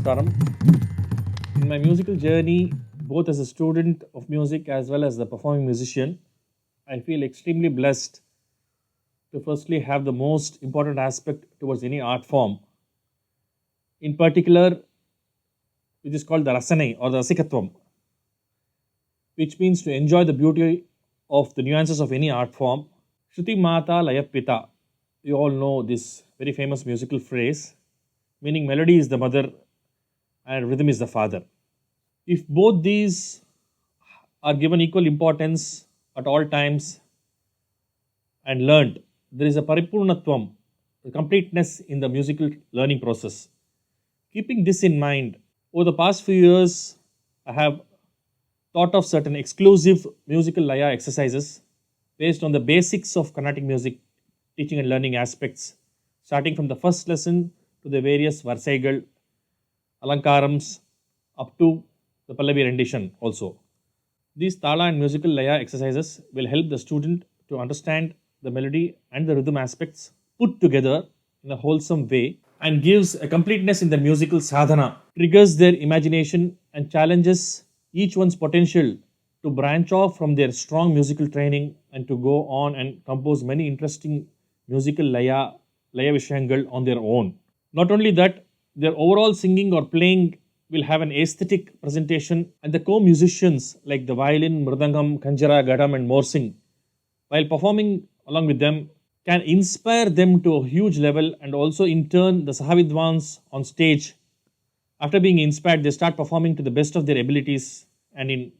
Namaskaram. In my musical journey, both as a student of music as well as the performing musician, I feel extremely blessed to firstly have the most important aspect towards any art form. In particular, which is called the Rasanai or the Rasikatvam, which means to enjoy the beauty of the nuances of any art form. Shruti Mata Laya Pita. You all know this very famous musical phrase, meaning melody is the mother and rhythm is the father. If both these are given equal importance at all times and learned, there is a paripurnatvam, a completeness in the musical learning process. Keeping this in mind, over the past few years, I have thought of certain exclusive musical Laya exercises based on the basics of Carnatic music teaching and learning aspects, starting from the first lesson to the various Varsaigal, Alankarams, up to the Pallavi rendition also. These Thala and musical Laya exercises will help the student to understand the melody and the rhythm aspects put together in a wholesome way and gives a completeness in their musical sadhana, triggers their imagination and challenges each one's potential to branch off from their strong musical training and to go on and compose many interesting musical Laya Vishayangal on their own. Not only that, their overall singing or playing will have an aesthetic presentation, and the co-musicians like the violin, mridangam, kanjara, gadam and morsing, while performing along with them, can inspire them to a huge level, and also in turn the Sahavidwans on stage, after being inspired, they start performing to the best of their abilities, and in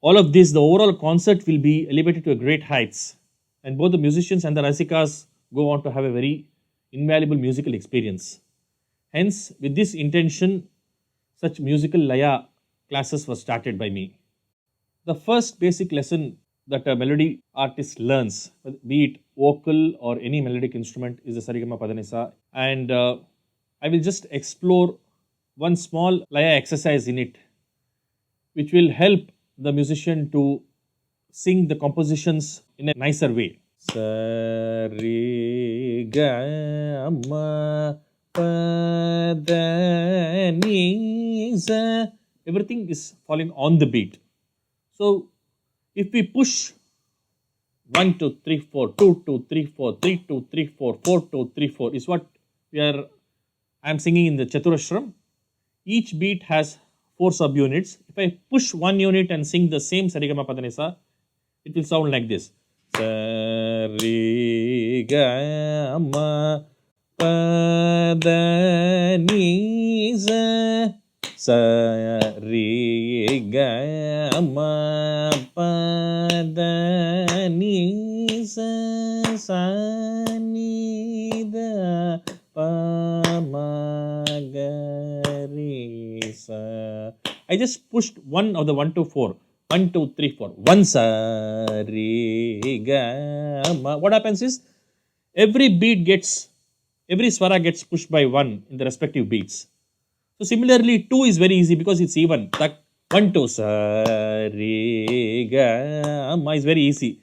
all of this, the overall concert will be elevated to a great heights, and both the musicians and the Rasikas go on to have a very invaluable musical experience. Hence, with this intention, such musical Laya classes were started by me. The first basic lesson that a melody artist learns, be it vocal or any melodic instrument, is the Sarigama Padanisa. And I will just explore one small Laya exercise in it, which will help the musician to sing the compositions in a nicer way. Sarigama Padanisa. Everything is falling on the beat. So if we push 1, 2, 3, 4, 2, 2, 3, 4, 3, 2, 3, 4, 4, 2, 3, 4 is what I am singing in the Chaturashram. Each beat has 4 subunits. If I push one unit and sing the same Sarigama Padanisa, it will sound like this. Sarigama Padanisa. Sarigama Padanisa. Sanida Pamagarisa. I just pushed one of the 1 to 4. 1, 2, 3, 4. One Sarigama. What happens is every swara gets pushed by 1 in the respective beats. So similarly, 2 is very easy because it's even. 1, 2, Sarigama is very easy.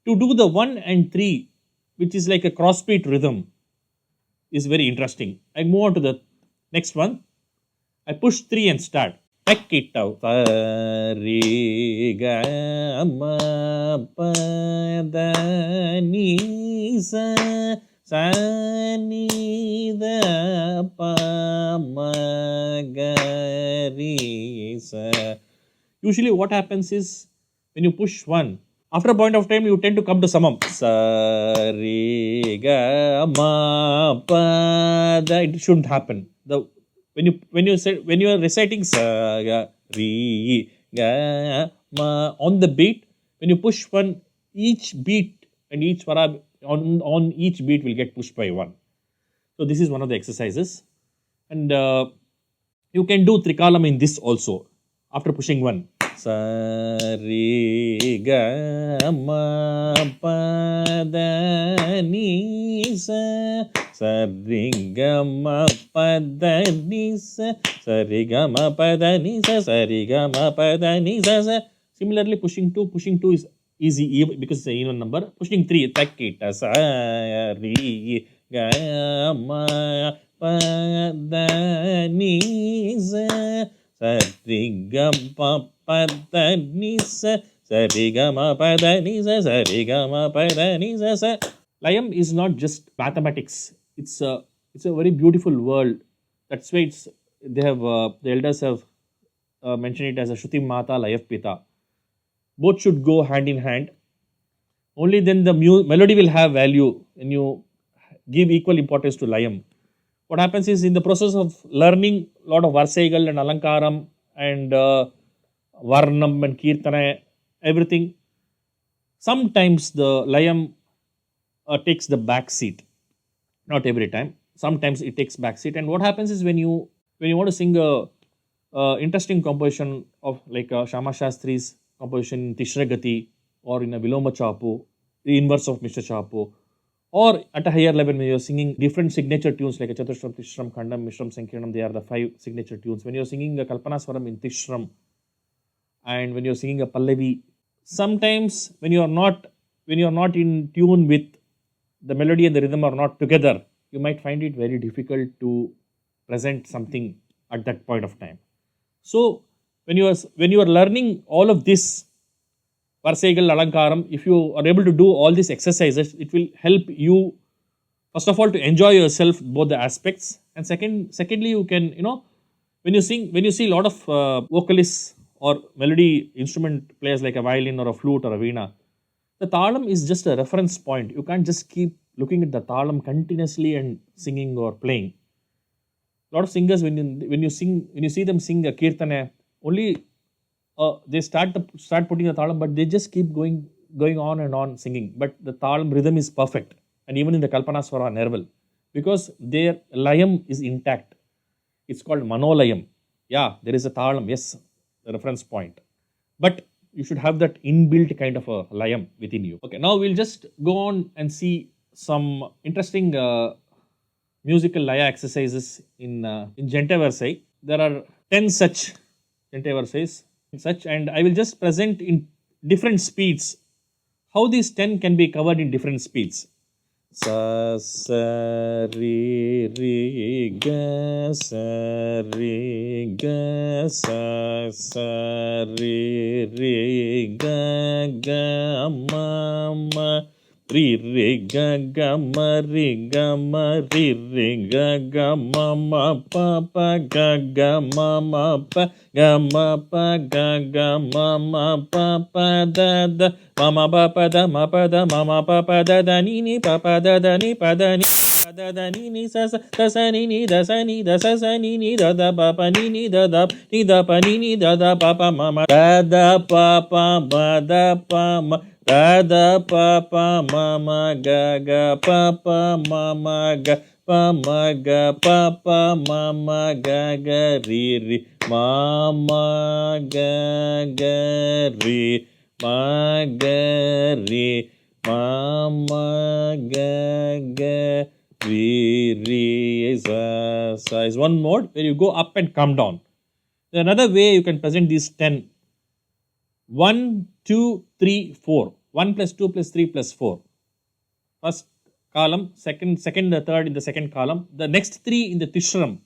To do the 1 and 3, which is like a crossbeat rhythm, is very interesting. I move on to the next one. I push 3 and start. Take it out. Sarigama Padanisa. Sanida Pamagarisa. Usually what happens is when you push 1, after a point of time you tend to come to samam. Sarigama Pada. It shouldn't happen. When you are reciting Saga Ri Ga Ma on the beat, when you push 1, each beat and each swara on each beat will get pushed by 1. So this is one of the exercises, and you can do Trikalam in this also after pushing 1. Sarigama Padanisa. Sarigama Padanisa. Sarigama Padanisa. Sarigama Padanisa. Similarly, pushing 2 is easy because it's an even number. Pushing 3, Takita Sarigama pa da ni sa sa ri ga pa pa da ni sa sa ri ga ma pa da ni sa sa ri ga ma pa da ni sa sa. Layam is not just mathematics. It's a very beautiful world. That's why they have the elders have mentioned it as a Shruti Mata Layaf Pita. Both should go hand in hand. Only then the melody will have value when you give equal importance to Layam. What happens is, in the process of learning a lot of Varsaigal and Alankaram and Varnam and Kirtana, everything, sometimes the Layam takes the back seat. Not every time. Sometimes it takes back seat. And what happens is, when you want to sing a interesting composition of like Shama Shastri's composition in Tishragati or in a Viloma Chapu, the inverse of Mr. Chapu, or at a higher level when you're singing different signature tunes like a Chatushram, Tishram, Khandam, Mishram, Sankirtanam, they are the 5 signature tunes. When you're singing a Kalpanaswaram in Tishram and when you're singing a Pallavi, sometimes when you're not in tune with the melody and the rhythm are not together, you might find it very difficult to present something at that point of time. So when you are learning all of this Varsaigal Alankaram, if you are able to do all these exercises, it will help you first of all to enjoy yourself both the aspects, and secondly you can, when you see a lot of vocalists or melody instrument players like a violin or a flute or a veena, the thalam is just a reference point. You can't just keep looking at the thalam continuously and singing or playing. A lot of singers, when you see them sing a kirtana, only they start putting the thalam, but they just keep going on and on singing. But the thalam rhythm is perfect, and even in the Kalpanaswara Nerval, because their layam is intact. It's called manolayam. Yeah, there is a thalam, yes, the reference point, but you should have that inbuilt kind of a layam within you. Okay, now we'll just go on and see some interesting musical laya exercises in Gente Versai. There are 10 such Gente Versais, and I will just present in different speeds how these 10 can be covered in different speeds. Sa sa ri ri ga sa ri ga sa sa ri ri ga ga ma ma ri ri ga ga ma ri ri ga ga ma ma pa pa ga ga ma pa ga ma pa ga ga ma pa pa da da ma ma pa da ma pa da da ni pa da ni pa da ni da da ni sa sa ni da sa ni da da pa ni da pa ni da pa ma ma da da pa ba da pa ma da da pa ma ma ga ga pa ma ga pa ma ga pa ma ma ga ga ri ma ma ga ga ri ma ga ri ma ma ga ga ri sa is one mode where you go up and come down. There's another way you can present these 10. 1, 2, 3, 4. 1 plus 2 plus 3 plus 4. First column, second, the third in the second column. The next 3 in the Tishram.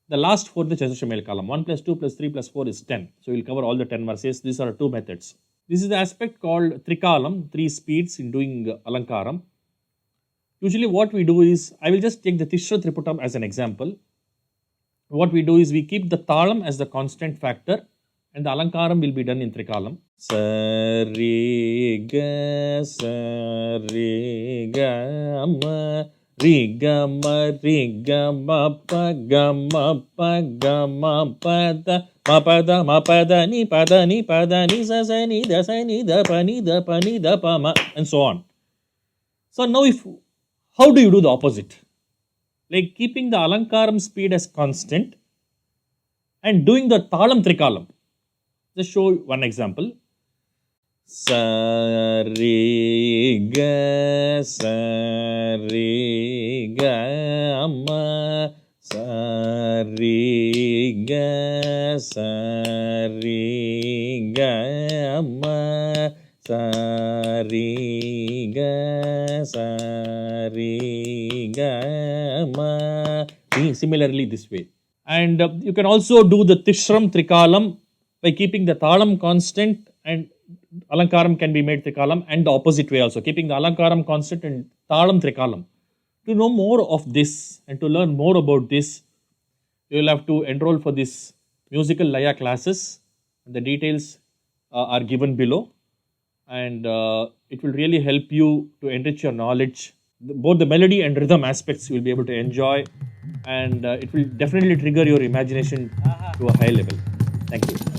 The last 4 in the Chatushamel column. 1 plus 2 plus 3 plus 4 is 10. So we'll cover all the 10 verses. These are 2 methods. This is the aspect called Trikalam, 3 speeds in doing Alankaram. Usually what we do is, I will just take the Tishra Triputam as an example. What we do is, we keep the Thalam as the constant factor, and the Alankaram will be done in Trikalam. Sa ri ga ma ri ga ma pa ga ma pa da ni sa ni da pa ma, and so on. So now how do you do the opposite? Like keeping the Alankaram speed as constant and doing the Thalam Trikalam. Just show one example. Sa ri ga ma sa ri ga ma sa ri ga ma similarly this way. And you can also do the Tishram Trikalam by keeping the Thalam constant, and Alankaram can be made Trikalam, and the opposite way also, keeping the Alankaram constant and Thalam Trikalam. To know more of this and to learn more about this, you will have to enroll for this musical Laya classes. The details are given below, and it will really help you to enrich your knowledge. Both the melody and rhythm aspects you will be able to enjoy, and it will definitely trigger your imagination to a high level. Thank you.